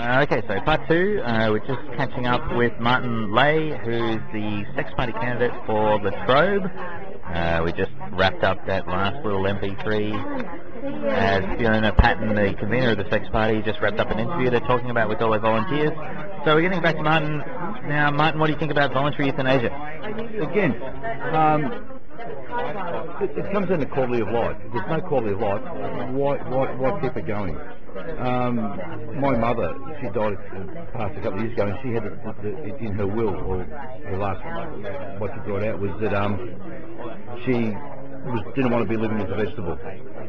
Okay, so part two, we're just catching up with Martin Leahy, who's the Sex Party candidate for the Trobe. We just wrapped up that last little MP3 as Fiona Patton, the convener of the Sex Party, just wrapped up an interview they're talking about with all their volunteers. So we're getting back to Martin. Now, Martin, what do you think about voluntary euthanasia? Again, it comes down to quality of life. If there's no quality of life, why keep it going? My mother, she died passed a couple of years ago, and she had it in her will, or her last, what she brought out was that she didn't want to be living as a vegetable.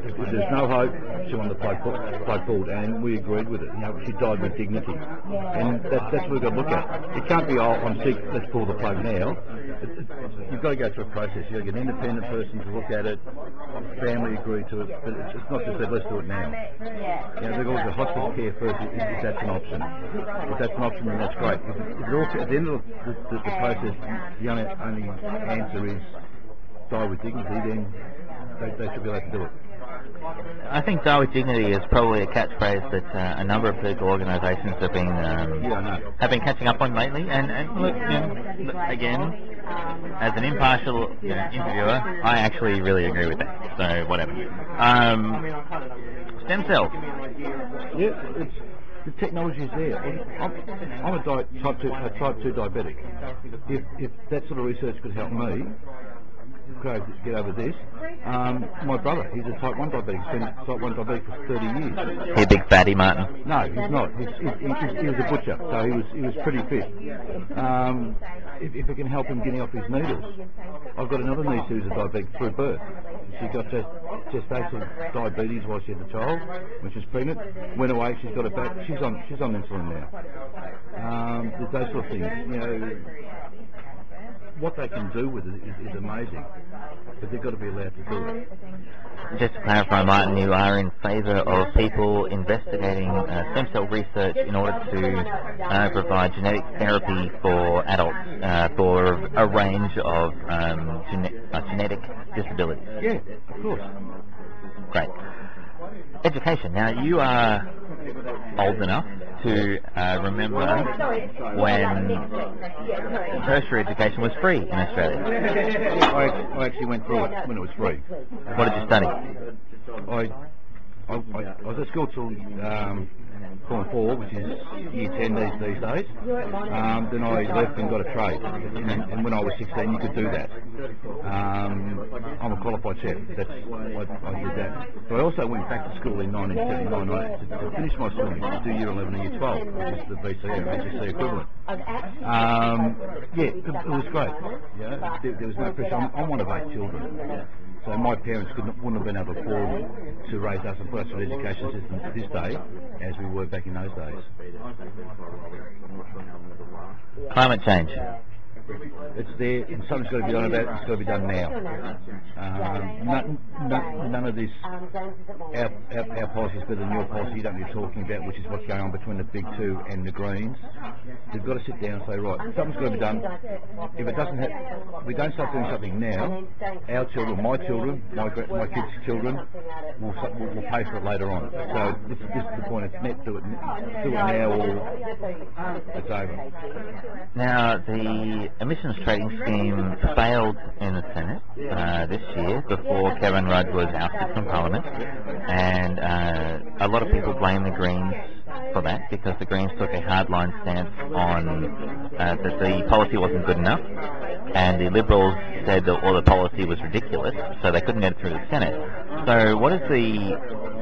If there's no hope, she wanted to play forward, and we agreed with it. You know, she died with dignity, and that's what we've got to look at. It can't be, oh, I'm sick, let's pull the plug now. You've got to go through a process. You've got to get an independent person to look at it, family agree to it, but it's not just that, let's do it now. You know, they've got to hospital care first, if that's an option. If that's an option, then that's great. If at the end of the process, the only answer is die with dignity, then they should be able to do it. I think die with dignity is probably a catchphrase that a number of political organisations have been catching up on lately. And look, again, as an impartial interviewer, I actually really agree with that. So whatever. Stem cells. Yeah, the technology is there. I'm a type 2 diabetic. If that sort of research could help me get over this. My brother, he's a type 1 diabetic. He's been type 1 diabetic for 30 years. He a big fatty, Martin? No, he's not. He was a butcher, so he was pretty fit. If it can help him getting off his needles. I've got another niece who's a diabetic through birth. She got gestational diabetes while she had the child, when she was pregnant. Went away, she's got it back. She's on insulin now. Those sort of things, you know. What they can do with it is amazing, but they've got to be allowed to do it. Just to clarify, Martin, you are in favour of people investigating stem cell research in order to provide genetic therapy for adults for a range of genetic disabilities. Yeah, of course. Great. Education. Now, you are old enough to remember when tertiary education was free in Australia. I actually went through it when it was free. What did you study? I was at school till Form 4, which is year 10 these days. Then I left and got a trade, and when I was 16 you could do that. I'm a qualified chef, I did that. But I also went back to school in 1979 to finish my schooling, to do year 11 and year 12, which is the VCE equivalent. Yeah, it was great. Yeah, there was no pressure. I'm one of 8 children. So my parents wouldn't have been able to afford to raise us and put us through the education system to this day as we were back in those days. Climate change. It's there, and something's got to be done about it. It's got to be done now. None of this, our policy is better than your policy. You don't need talking about, which is what's going on between the big two and the Greens. They've got to sit down and say, right, something's got to be done. If it doesn't if we don't start doing something now, our children, my kids' children, will pay for it later on. So this is the point. It's net, do it now, or it's over. Now, the emissions trading scheme failed in the Senate this year before Kevin Rudd was ousted from Parliament, and a lot of people blame the Greens for that because the Greens took a hardline stance on that the policy wasn't good enough, and the Liberals said that all the policy was ridiculous, so they couldn't get it through the Senate. So what is the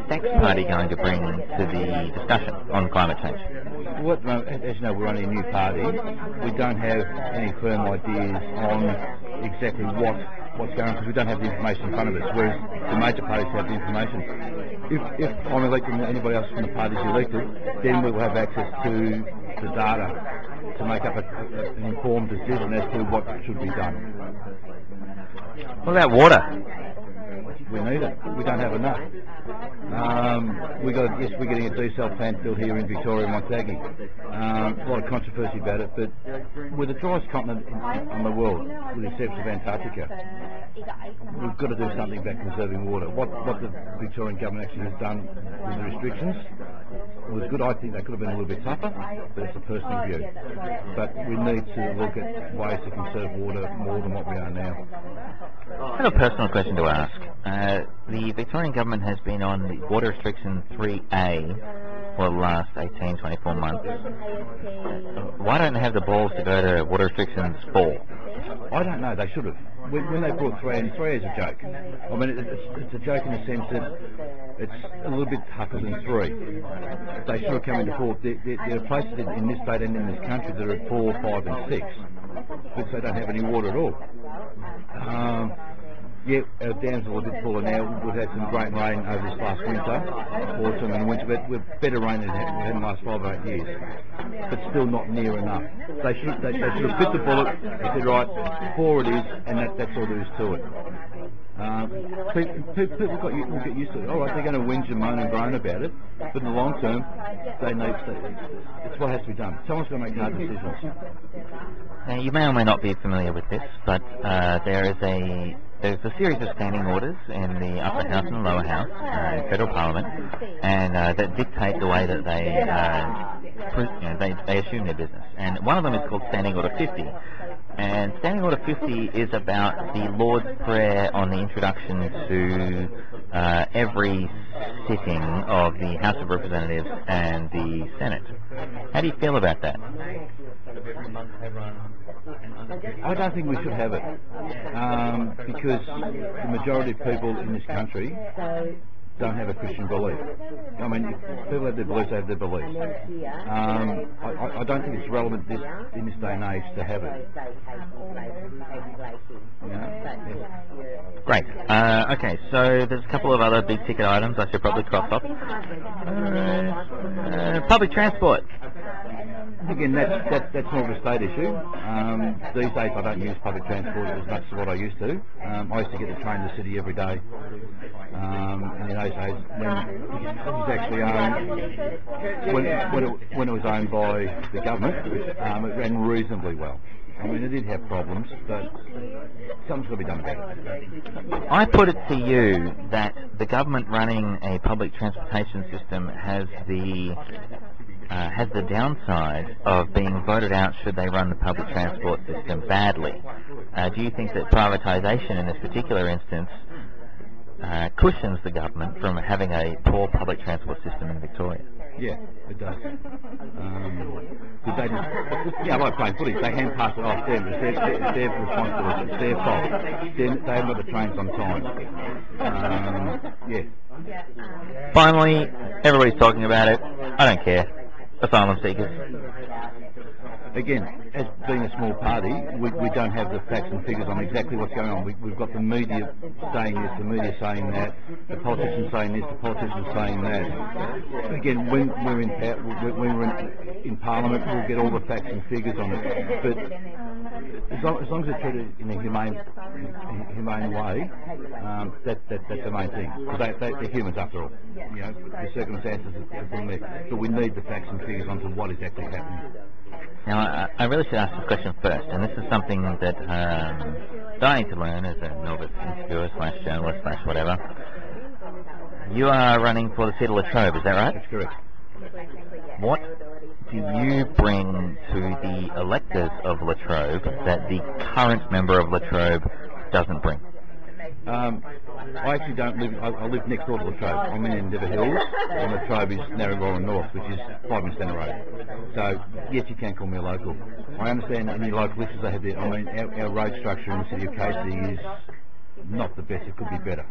Sex Party going to bring to the discussion on climate change? Well, as you know, we're only a new party. We don't have any firm ideas on exactly what's going on because we don't have the information in front of us, whereas the major parties have the information. If I'm elected and anybody else from the party is elected, then we will have access to the data to make up an informed decision as to what should be done. What about water? We need it. We don't have enough. We're getting a desal plant built here in Victoria, Montague. A lot of controversy about it, but we're the driest continent in the world, with the exception of Antarctica. We've got to do something about conserving water. What the Victorian government actually has done with the restrictions was good. I think they could have been a little bit tougher, but it's a personal view. But we need to look at ways to conserve water more than what we are now. I have a personal question to ask. The Victorian government has been on the water restriction 3A for the last 18, 24 months. Why don't they have the balls to go to water restrictions 4? I don't know, they should have. When they brought 3 in, 3 is a joke. I mean, it's a joke in the sense that it's a little bit tougher than 3. They should have come into 4. There are places in this state and in this country that are at 4, 5 and 6, because they don't have any water at all. Yeah, our dams are a little bit fuller now. We've had some great rain over this last winter, autumn and winter, but we've better rain than we've had in the last 5 or 8 years. But still not near enough. They should have bit the bullet and said, right, 4 it is, and that's all there is to it. People will get used to it. All right, they're going to whinge and moan and groan about it, but in the long term, it's what has to be done. Someone's going to make hard decisions. Now, you may or may not be familiar with this, but there's a series of standing orders in the upper house and the lower house in federal parliament, and that dictate the way that they assume their business. And one of them is called Standing Order 50. And Standing Order 50 is about the Lord's Prayer on the introduction to every sitting of the House of Representatives and the Senate. How do you feel about that? I don't think we should have it, because the majority of people in this country don't have a Christian belief. I mean, if people have their beliefs, they have their beliefs. I don't think it's relevant in this day and age to have it. Great. Okay, so there's a couple of other big ticket items I should probably cross off. Public transport. Again, that's more of a state issue. These days I don't use public transport as much as what I used to. I used to get the train to the city every day. And in those days, when it was actually owned, when it was owned by the government, it ran reasonably well. I mean, it did have problems, but something's got to be done about it. I put it to you that the government running a public transportation system has the downside of being voted out should they run the public transport system badly. Do you think that privatisation in this particular instance cushions the government from having a poor public transport system in Victoria? Yeah, it does. Like playing footy, they hand pass it off them. It's their responsibility, it's their fault. They haven't got the trains on time. Yeah. Finally, everybody's talking about it. I don't care. Asylum seekers. Again, as being a small party, we don't have the facts and figures on exactly what's going on. We've got the media saying this, the media saying that, the politicians saying this, the politicians saying that. Again, when we're in Parliament, we'll get all the facts and figures on it. But as long as it's treated in a humane way, that's the main thing. Because they're humans after all. You know, the circumstances are from there. But we need the facts and figures onto what is actually happening. Now, I really should ask this question first, and this is something that I need to learn as a novice interviewer / journalist / whatever. You are running for the seat of Latrobe, is that right? That's correct. What do you bring to the electors of Latrobe that the current member of Latrobe doesn't bring? I actually don't live. I live next door to Trobe. I'm in Endeavour Hills, and Latrobe is Narrabeen North, which is 5 minutes down the road. So yes, you can call me a local. I understand any local issues they have there. I mean, our road structure in the city of Casey is not the best. It could be better.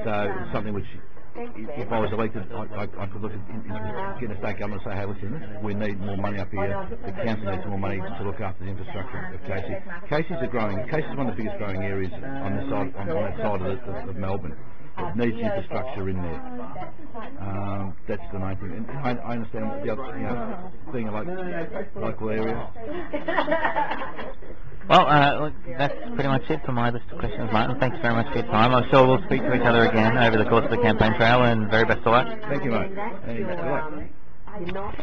So it's something which, if I was elected, I could look at getting a state government and say, hey, listen, we need more money up here. The council needs more money to look after the infrastructure of Casey. Casey's one of the biggest growing areas on that side of Melbourne. It needs infrastructure in there. That's the main thing. And I understand the other, being a local area. Well, look, that's pretty much it for my list of questions, Martin. Thanks very much for your time. I'm sure we'll speak to each other again over the course of the campaign trail, and very best of luck. Thank you, mate. Hey, good luck.